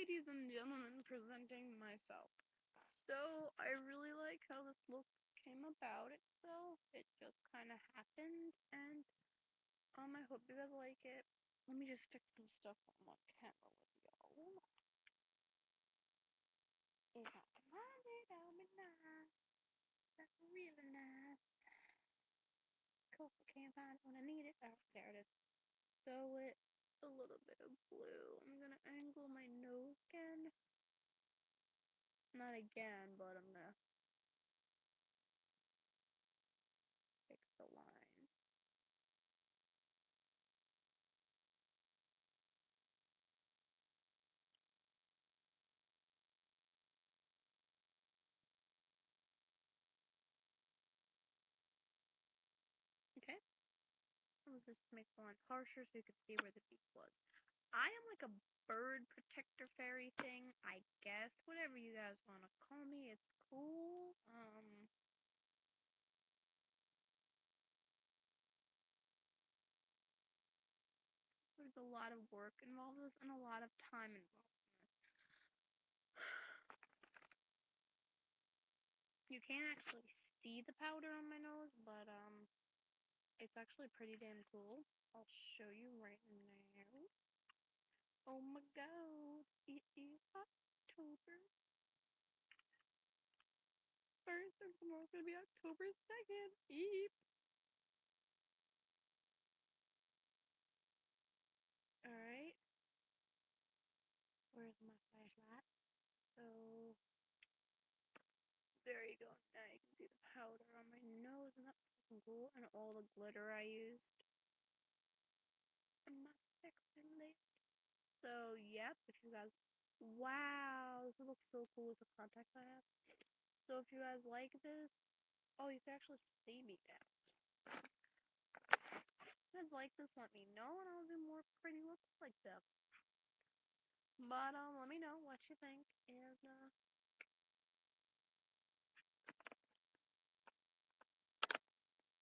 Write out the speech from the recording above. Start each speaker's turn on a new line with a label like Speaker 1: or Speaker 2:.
Speaker 1: Ladies and gentlemen, presenting myself. So, I really like how this look came about itself. It just kind of happened, and I hope you guys like it. Let me just fix some stuff on camera with y'all. If I can find it, that'll be nice. That's really nice. Cool, I can't find it when I need it. Oh, there it is. So, with a little bit of blue, I'm gonna angle my nose again. Not again, but I'm gonna fix the line. Okay. Let's just make the line harsher so you can see where the beak was. I am like a bird protector fairy thing, I guess. Whatever you guys want to call me, it's cool. There's a lot of work involved in this and a lot of time involved in this. You can't actually see the powder on my nose, but it's actually pretty damn cool. I'll show you right now. Oh my god, it is October 1st and tomorrow's gonna be October 2nd. Eep. Alright, where's my flashlight? So, there you go. Now you can see the powder on my nose, and that's fucking cool. And all the glitter I used. And my sexy lips. So, yep, if you guys. Wow, this looks so cool with the contacts I have. So, if you guys like this. Oh, you can actually see me now. If you guys like this, let me know, and I'll do more pretty looks like this. But, let me know what you think. And,